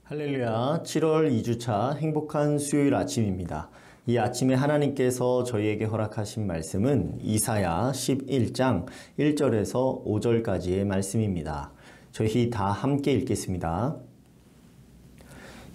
할렐루야, 7월 2주차 행복한 수요일 아침입니다. 이 아침에 하나님께서 저희에게 허락하신 말씀은 이사야 11장 1절에서 5절까지의 말씀입니다. 저희 다 함께 읽겠습니다.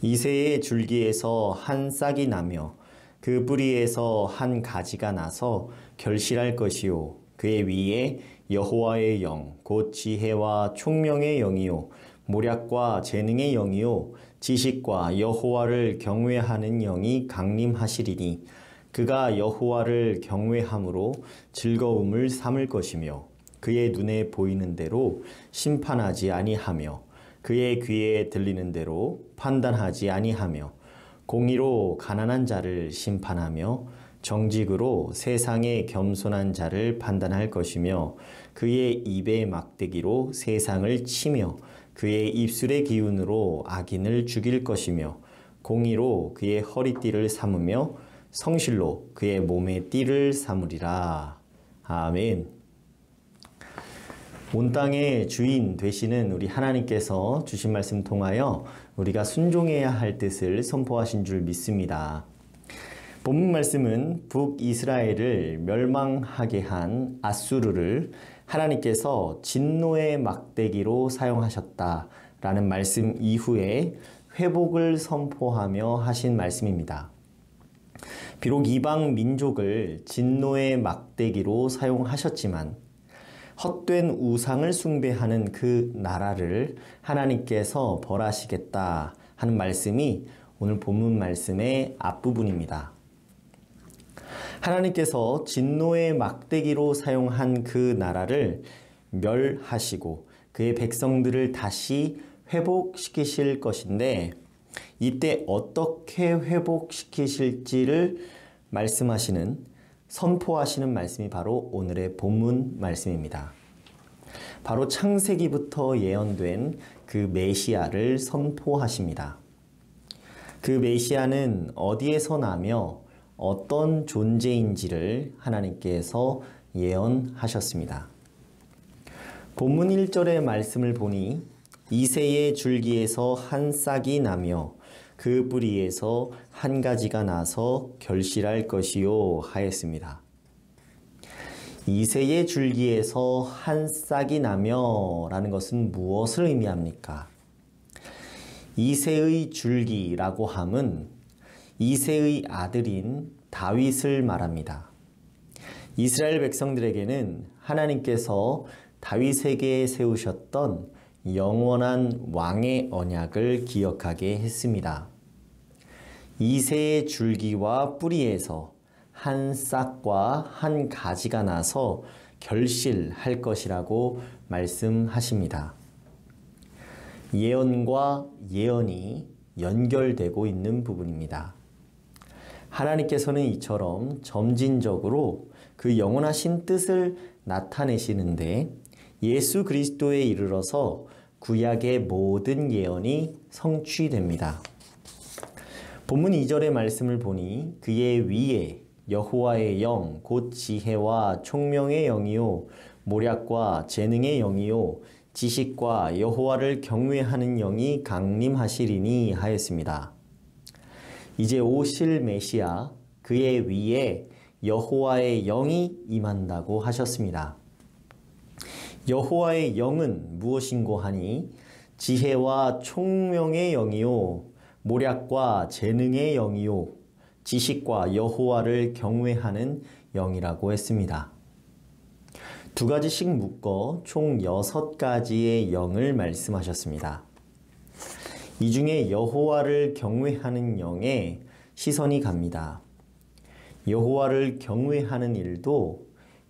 이새의 줄기에서 한 싹이 나며 그 뿌리에서 한 가지가 나서 결실할 것이요 그의 위에 여호와의 영 곧 지혜와 총명의 영이요 모략과 재능의 영이요 지식과 여호와를 경외하는 영이 강림하시리니 그가 여호와를 경외함으로 즐거움을 삼을 것이며 그의 눈에 보이는 대로 심판하지 아니하며 그의 귀에 들리는 대로 판단하지 아니하며 공의로 가난한 자를 심판하며 정직으로 세상의 겸손한 자를 판단할 것이며 그의 입의 막대기로 세상을 치며 그의 입술의 기운으로 악인을 죽일 것이며 공의로 그의 허리띠를 삼으며 성실로 그의 몸의 띠를 삼으리라. 아멘. 온 땅의 주인 되시는 우리 하나님께서 주신 말씀 통하여 우리가 순종해야 할 뜻을 선포하신 줄 믿습니다. 본문 말씀은 북이스라엘을 멸망하게 한 아수르를 하나님께서 진노의 막대기로 사용하셨다라는 말씀 이후에 회복을 선포하며 하신 말씀입니다. 비록 이방 민족을 진노의 막대기로 사용하셨지만 헛된 우상을 숭배하는 그 나라를 하나님께서 벌하시겠다 하는 말씀이 오늘 본문 말씀의 앞부분입니다. 하나님께서 진노의 막대기로 사용한 그 나라를 멸하시고 그의 백성들을 다시 회복시키실 것인데 이때 어떻게 회복시키실지를 말씀하시는 선포하시는 말씀이 바로 오늘의 본문 말씀입니다. 바로 창세기부터 예언된 그 메시아를 선포하십니다. 그 메시아는 어디에서 나며 어떤 존재인지를 하나님께서 예언하셨습니다. 본문 1절의 말씀을 보니 이새의 줄기에서 한 싹이 나며 그 뿌리에서 한 가지가 나서 결실할 것이요 하였습니다. 이새의 줄기에서 한 싹이 나며 라는 것은 무엇을 의미합니까? 이새의 줄기라고 함은 이새의 아들인 다윗을 말합니다. 이스라엘 백성들에게는 하나님께서 다윗에게 세우셨던 영원한 왕의 언약을 기억하게 했습니다. 이새의 줄기와 뿌리에서 한 싹과 한 가지가 나서 결실할 것이라고 말씀하십니다. 예언과 예언이 연결되고 있는 부분입니다. 하나님께서는 이처럼 점진적으로 그 영원하신 뜻을 나타내시는데 예수 그리스도에 이르러서 구약의 모든 예언이 성취됩니다. 본문 2절의 말씀을 보니 그의 위에 여호와의 영 곧 지혜와 총명의 영이요 모략과 재능의 영이요 지식과 여호와를 경외하는 영이 강림하시리니 하였습니다. 이제 오실 메시아 그의 위에 여호와의 영이 임한다고 하셨습니다. 여호와의 영은 무엇인고 하니 지혜와 총명의 영이요 모략과 재능의 영이요 지식과 여호와를 경외하는 영이라고 했습니다. 두 가지씩 묶어 총 6가지의 영을 말씀하셨습니다. 이 중에 여호와를 경외하는 영에 시선이 갑니다. 여호와를 경외하는 일도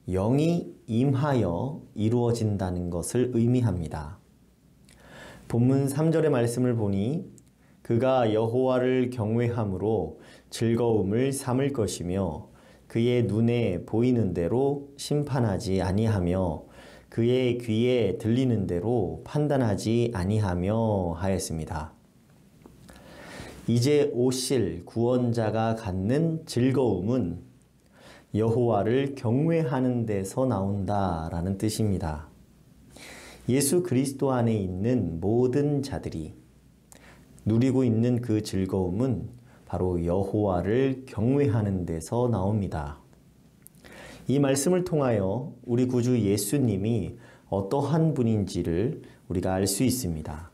영이 임하여 이루어진다는 것을 의미합니다. 본문 3절의 말씀을 보니 그가 여호와를 경외함으로 즐거움을 삼을 것이며 그의 눈에 보이는 대로 심판하지 아니하며 그의 귀에 들리는 대로 판단하지 아니하며 하였습니다. 이제 오실 구원자가 갖는 즐거움은 여호와를 경외하는 데서 나온다라는 뜻입니다. 예수 그리스도 안에 있는 모든 자들이 누리고 있는 그 즐거움은 바로 여호와를 경외하는 데서 나옵니다. 이 말씀을 통하여 우리 구주 예수님이 어떠한 분인지를 우리가 알 수 있습니다.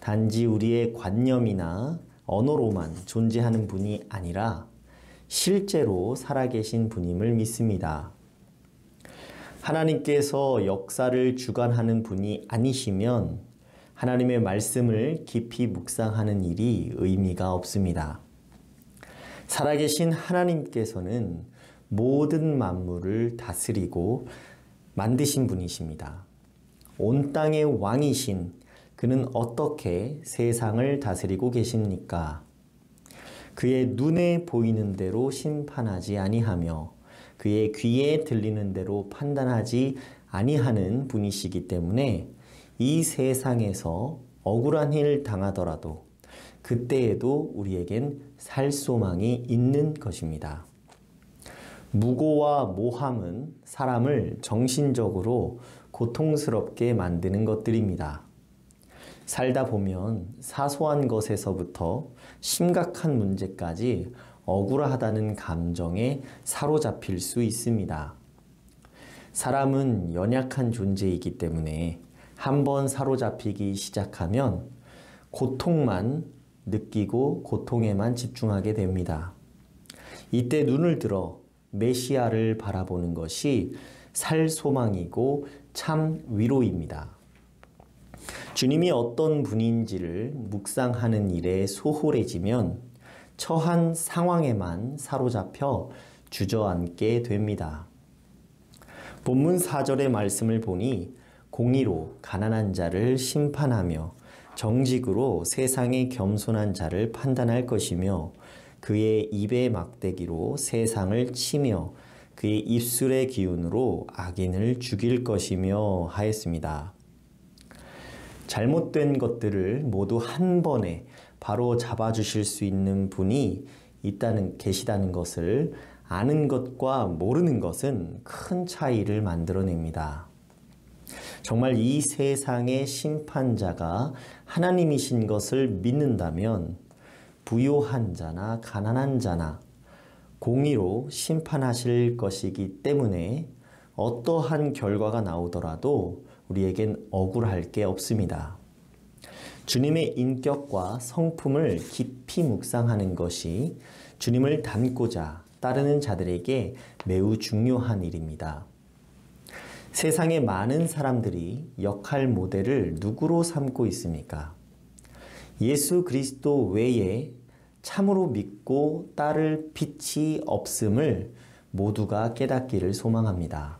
단지 우리의 관념이나 언어로만 존재하는 분이 아니라 실제로 살아계신 분임을 믿습니다. 하나님께서 역사를 주관하는 분이 아니시면 하나님의 말씀을 깊이 묵상하는 일이 의미가 없습니다. 살아계신 하나님께서는 모든 만물을 다스리고 만드신 분이십니다. 온 땅의 왕이신 그는 어떻게 세상을 다스리고 계십니까? 그의 눈에 보이는 대로 심판하지 아니하며 그의 귀에 들리는 대로 판단하지 아니하는 분이시기 때문에 이 세상에서 억울한 일 당하더라도 그때에도 우리에겐 살 소망이 있는 것입니다. 무고와 모함은 사람을 정신적으로 고통스럽게 만드는 것들입니다. 살다 보면 사소한 것에서부터 심각한 문제까지 억울하다는 감정에 사로잡힐 수 있습니다. 사람은 연약한 존재이기 때문에 한번 사로잡히기 시작하면 고통만 느끼고 고통에만 집중하게 됩니다. 이때 눈을 들어 메시아를 바라보는 것이 살 소망이고 참 위로입니다. 주님이 어떤 분인지를 묵상하는 일에 소홀해지면 처한 상황에만 사로잡혀 주저앉게 됩니다. 본문 4절의 말씀을 보니 공의로 가난한 자를 심판하며 정직으로 세상의 겸손한 자를 판단할 것이며 그의 입의 막대기로 세상을 치며 그의 입술의 기운으로 악인을 죽일 것이며 하였습니다. 잘못된 것들을 모두 한 번에 바로 잡아주실 수 있는 분이 계시다는 것을 아는 것과 모르는 것은 큰 차이를 만들어냅니다. 정말 이 세상의 심판자가 하나님이신 것을 믿는다면 부요한 자나 가난한 자나 공의로 심판하실 것이기 때문에 어떠한 결과가 나오더라도 우리에겐 억울할 게 없습니다. 주님의 인격과 성품을 깊이 묵상하는 것이 주님을 닮고자 따르는 자들에게 매우 중요한 일입니다. 세상의 많은 사람들이 역할 모델을 누구로 삼고 있습니까? 예수 그리스도 외에 참으로 믿고 따를 빛이 없음을 모두가 깨닫기를 소망합니다.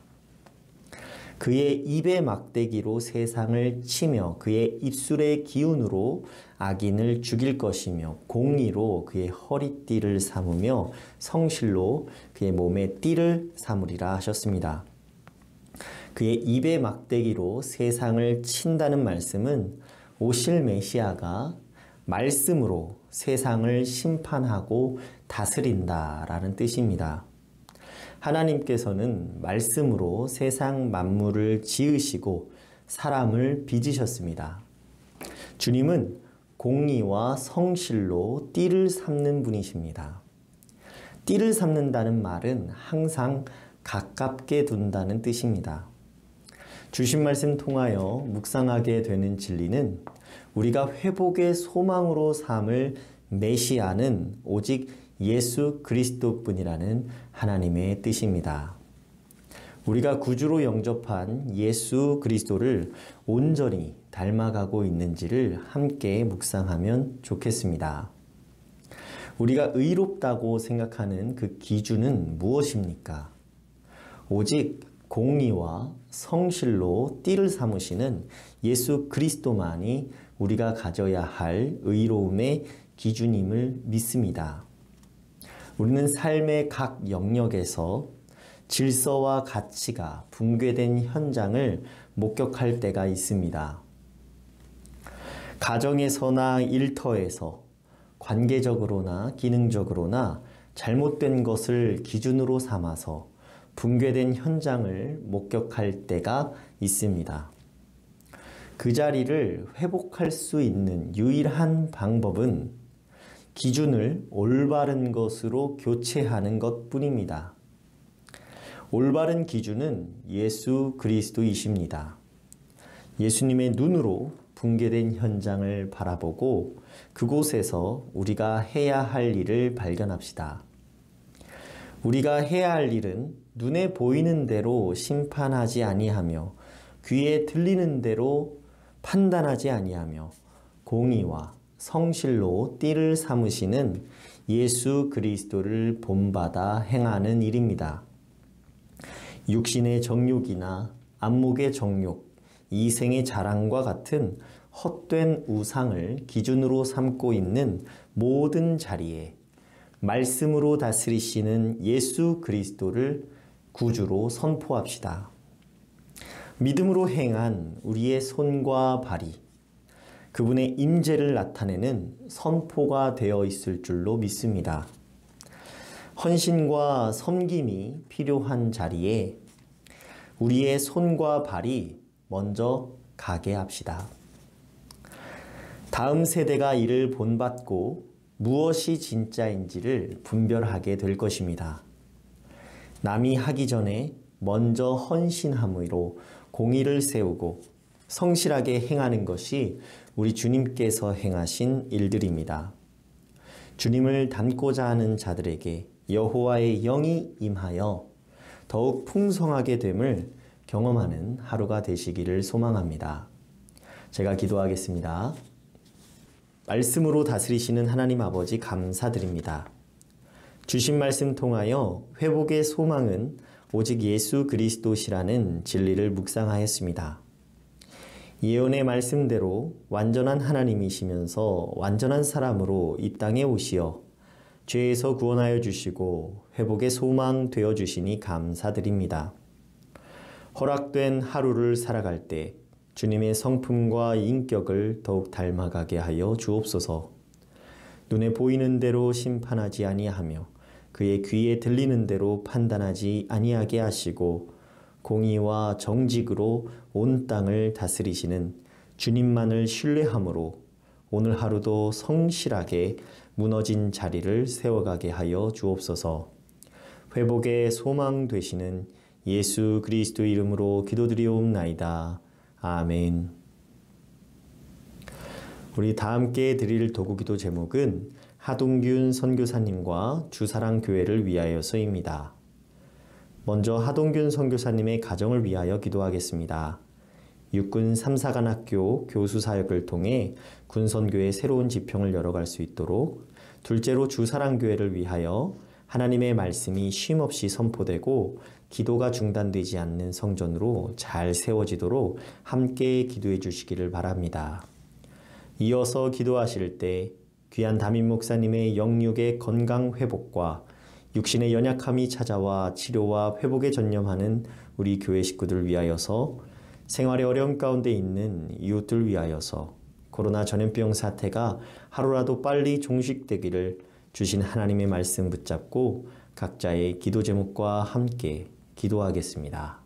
그의 입의 막대기로 세상을 치며 그의 입술의 기운으로 악인을 죽일 것이며 공의로 그의 허리띠를 삼으며 성실로 그의 몸에 띠를 삼으리라 하셨습니다. 그의 입의 막대기로 세상을 친다는 말씀은 오실 메시아가 말씀으로 세상을 심판하고 다스린다라는 뜻입니다. 하나님께서는 말씀으로 세상 만물을 지으시고 사람을 빚으셨습니다. 주님은 공의와 성실로 띠를 삼는 분이십니다. 띠를 삼는다는 말은 항상 가깝게 둔다는 뜻입니다. 주신 말씀 통하여 묵상하게 되는 진리는 우리가 회복의 소망으로 삼을 메시아는 오직 예수 그리스도뿐이라는 하나님의 뜻입니다. 우리가 구주로 영접한 예수 그리스도를 온전히 닮아가고 있는지를 함께 묵상하면 좋겠습니다. 우리가 의롭다고 생각하는 그 기준은 무엇입니까? 오직 공의와 성실로 띠를 삼으시는 예수 그리스도만이 우리가 가져야 할 의로움의 기준임을 믿습니다. 우리는 삶의 각 영역에서 질서와 가치가 붕괴된 현장을 목격할 때가 있습니다. 가정에서나 일터에서 관계적으로나 기능적으로나 잘못된 것을 기준으로 삼아서 붕괴된 현장을 목격할 때가 있습니다. 그 자리를 회복할 수 있는 유일한 방법은 기준을 올바른 것으로 교체하는 것뿐입니다. 올바른 기준은 예수 그리스도이십니다. 예수님의 눈으로 붕괴된 현장을 바라보고 그곳에서 우리가 해야 할 일을 발견합시다. 우리가 해야 할 일은 눈에 보이는 대로 심판하지 아니하며 귀에 들리는 대로 판단하지 아니하며 공의와 성실로 띠를 삼으시는 예수 그리스도를 본받아 행하는 일입니다. 육신의 정욕이나 안목의 정욕, 이생의 자랑과 같은 헛된 우상을 기준으로 삼고 있는 모든 자리에 말씀으로 다스리시는 예수 그리스도를 구주로 선포합시다. 믿음으로 행한 우리의 손과 발이 그분의 임재를 나타내는 선포가 되어 있을 줄로 믿습니다. 헌신과 섬김이 필요한 자리에 우리의 손과 발이 먼저 가게 합시다. 다음 세대가 이를 본받고 무엇이 진짜인지를 분별하게 될 것입니다. 남이 하기 전에 먼저 헌신함으로 공의를 세우고 성실하게 행하는 것이 우리 주님께서 행하신 일들입니다. 주님을 닮고자 하는 자들에게 여호와의 영이 임하여 더욱 풍성하게 됨을 경험하는 하루가 되시기를 소망합니다. 제가 기도하겠습니다. 말씀으로 다스리시는 하나님 아버지 감사드립니다. 주신 말씀 통하여 회복의 소망은 오직 예수 그리스도시라는 진리를 묵상하였습니다. 예언의 말씀대로 완전한 하나님이시면서 완전한 사람으로 이 땅에 오시어 죄에서 구원하여 주시고 회복의 소망 되어 주시니 감사드립니다. 허락된 하루를 살아갈 때 주님의 성품과 인격을 더욱 닮아가게 하여 주옵소서. 눈에 보이는 대로 심판하지 아니하며 그의 귀에 들리는 대로 판단하지 아니하게 하시고 공의와 정직으로 온 땅을 다스리시는 주님만을 신뢰함으로 오늘 하루도 성실하게 무너진 자리를 세워가게 하여 주옵소서. 회복의 소망 되시는 예수 그리스도 이름으로 기도드리옵나이다. 아멘. 우리 다 함께 드릴 도구기도 제목은 하동균 선교사님과 주사랑교회를 위하여서입니다. 먼저 하동균 선교사님의 가정을 위하여 기도하겠습니다. 육군 3사관학교 교수 사역을 통해 군선교의 새로운 지평을 열어갈 수 있도록, 둘째로 주사랑교회를 위하여 하나님의 말씀이 쉼없이 선포되고 기도가 중단되지 않는 성전으로 잘 세워지도록 함께 기도해 주시기를 바랍니다. 이어서 기도하실 때 귀한 담임 목사님의 영육의 건강 회복과 육신의 연약함이 찾아와 치료와 회복에 전념하는 우리 교회 식구들 위하여서, 생활의 어려움 가운데 있는 이웃들 위하여서, 코로나 전염병 사태가 하루라도 빨리 종식되기를 주신 하나님의 말씀 붙잡고 각자의 기도 제목과 함께 기도하겠습니다.